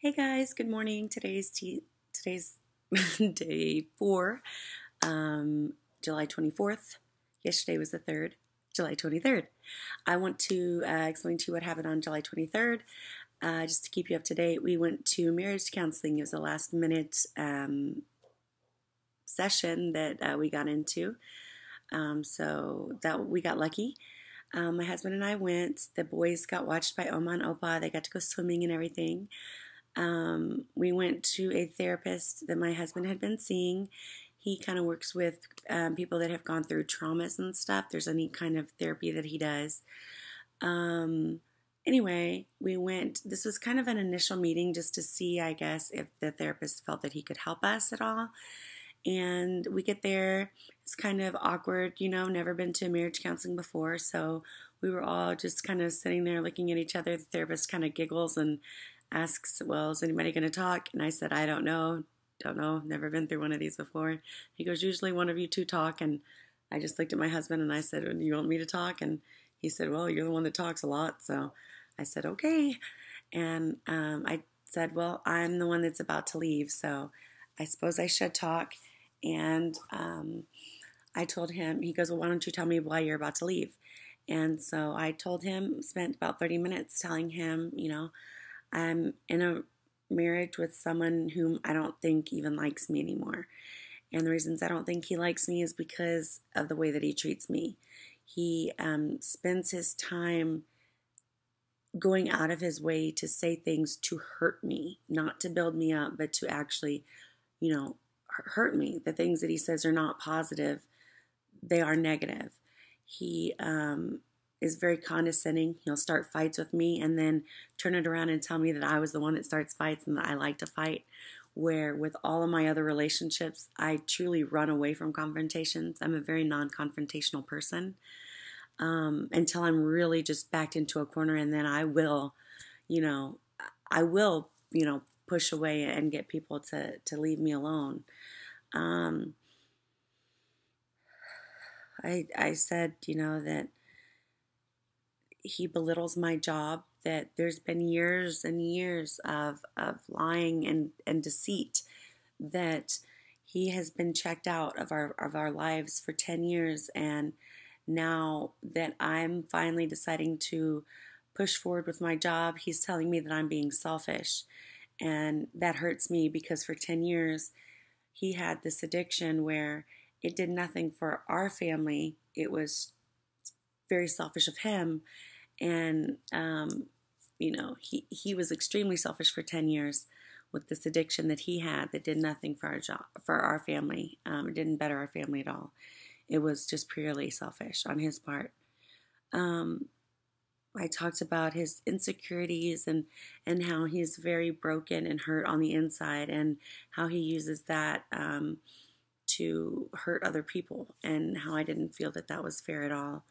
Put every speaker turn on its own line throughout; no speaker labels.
Hey guys, good morning. Today's day 4, um, July 24th. Yesterday was the 3rd, July 23rd. I want to explain to you what happened on July 23rd. Just to keep you up to date, we went to marriage counseling. It was a last minute session that we got into. So that we got lucky. My husband and I went. The boys got watched by Oma and Opa. They got to go swimming and everything. We went to a therapist that my husband had been seeing. He kind of works with people that have gone through traumas and stuff. There's any kind of therapy that he does. Anyway, we went. This was kind of an initial meeting just to see, I guess, if the therapist felt that he could help us at all. And we get there. It's kind of awkward, never been to marriage counseling before. So we were all just kind of sitting there looking at each other. The therapist kind of giggles and asks, well, is anybody going to talk? And I said, I don't know, never been through one of these before. He goes, usually one of you two talk. And I just looked at my husband and I said, you want me to talk? And he said, well, you're the one that talks a lot. So I said, okay. And I said, well, I'm the one that's about to leave, so I suppose I should talk. And I told him, he goes, well, why don't you tell me why you're about to leave? And so I told him, spent about 30 minutes telling him, I'm in a marriage with someone whom I don't think even likes me anymore. And the reasons I don't think he likes me is because of the way that he treats me. He spends his time going out of his way to say things to hurt me, not to build me up, but to actually, hurt me. The things that he says are not positive, they are negative. He is very condescending. He'll start fights with me and then turn it around and tell me that I was the one that starts fights and that I like to fight. Where with all of my other relationships, I truly run away from confrontations. I'm a very non-confrontational person until I'm really just backed into a corner, and then I will, I will, push away and get people to leave me alone. I said, that he belittles my job, that there's been years and years of lying and deceit, that he has been checked out of our lives for 10 years, and now that I'm finally deciding to push forward with my job, he's telling me that I'm being selfish. And that hurts me because for 10 years, he had this addiction where it did nothing for our family. It was very selfish of him. And, he was extremely selfish for 10 years with this addiction that he had that did nothing for our job, for our family. It didn't better our family at all. It was just purely selfish on his part. I talked about his insecurities and how he's very broken and hurt on the inside, and how he uses that to hurt other people, and how I didn't feel that that was fair at all.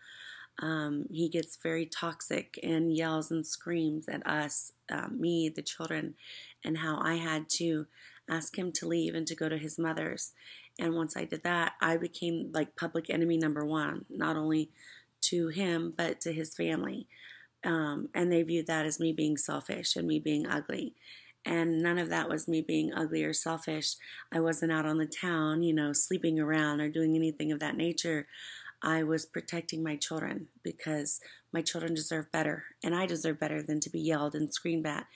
He gets very toxic and yells and screams at us, me, the children, and how I had to ask him to leave and to go to his mother's. And once I did that, I became like public enemy number one, not only to him, but to his family. And they viewed that as me being selfish and me being ugly. And none of that was me being ugly or selfish. I wasn't out on the town, sleeping around or doing anything of that nature. I was protecting my children because my children deserve better. And I deserve better than to be yelled and screamed at.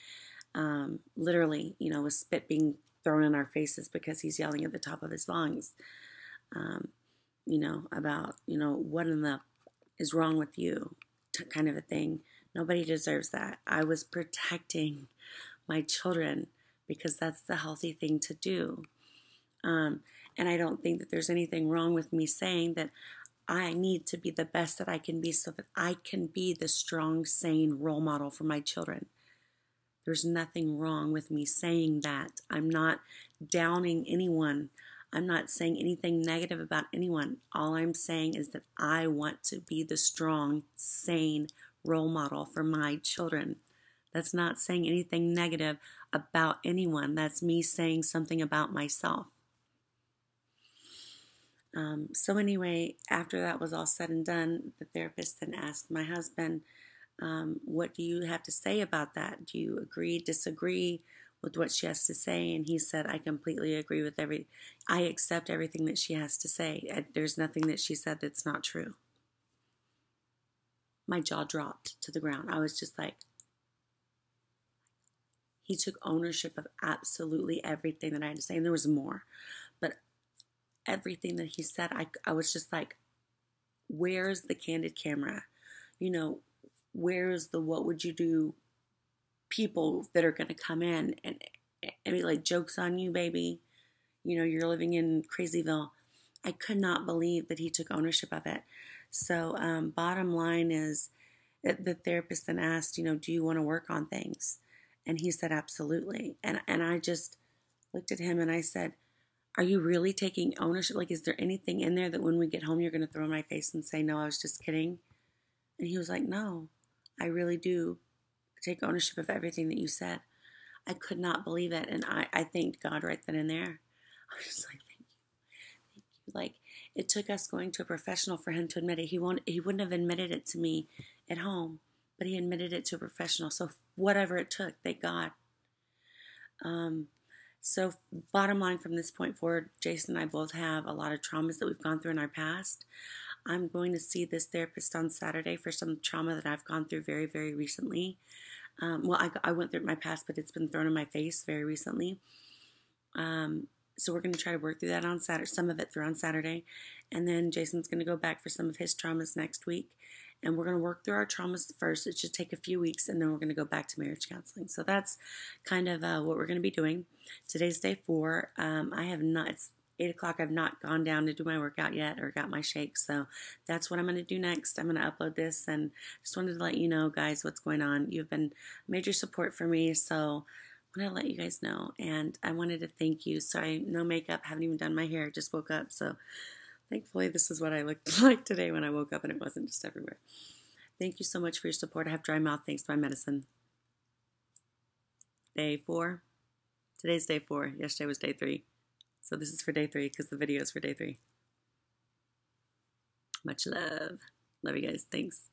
Literally, with spit being thrown in our faces because he's yelling at the top of his lungs, about, what in the is wrong with you, kind of a thing. Nobody deserves that. I was protecting my children because that's the healthy thing to do. And I don't think that there's anything wrong with me saying that I need to be the best that I can be so that I can be the strong, sane role model for my children. There's nothing wrong with me saying that. I'm not downing anyone. I'm not saying anything negative about anyone. All I'm saying is that I want to be the strong, sane role model for my children. That's not saying anything negative about anyone. That's me saying something about myself. So anyway, after that was all said and done, the therapist then asked my husband, what do you have to say about that? Do you agree, disagree with what she has to say. And he said, I completely agree with I accept everything that she has to say. There's nothing that she said that's not true. My jaw dropped to the ground. I was just like, he took ownership of absolutely everything that I had to say. And there was more. But everything that he said, I was just like, where's the candid camera? You know, where's the what would you do people that are going to come in and be like, joke's on you, baby. You know, you're living in Crazyville. I could not believe that he took ownership of it. So bottom line is that the therapist then asked, you know, do you want to work on things? And he said, absolutely. And I just looked at him and I said, are you really taking ownership? Like, is there anything in there that when we get home, you're going to throw in my face and say, no, I was just kidding? And he was like, no, I really do take ownership of everything that you said. I could not believe it. And I thanked God right then and there. I was just like, thank you. Thank you. Like, it took us going to a professional for him to admit it. He wouldn't have admitted it to me at home, but he admitted it to a professional. So whatever it took, thank God. So bottom line from this point forward, Jason and I both have a lot of traumas that we've gone through in our past. I'm going to see this therapist on Saturday for some trauma that I've gone through very, very recently. Well, I went through it in my past, but it's been thrown in my face very recently. So we're going to try to work through that on Saturday, some of it through on Saturday. And then Jason's going to go back for some of his traumas next week. And we're going to work through our traumas first. It should take a few weeks, and then we're going to go back to marriage counseling. So that's kind of what we're going to be doing. Today's day 4. It's 8 o'clock. I've not gone down to do my workout yet or got my shake. So that's what I'm going to do next. I'm going to upload this, and just wanted to let you know, guys, what's going on. You've been major support for me, so I want to let you guys know. And I wanted to thank you. Sorry, no makeup. Haven't even done my hair. Just woke up, so thankfully, this is what I looked like today when I woke up and it wasn't just everywhere. Thank you so much for your support. I have dry mouth thanks to my medicine. Day 4. Today's day 4. Yesterday was day 3. So this is for day 3 because the video is for day 3. Much love. Love you guys. Thanks.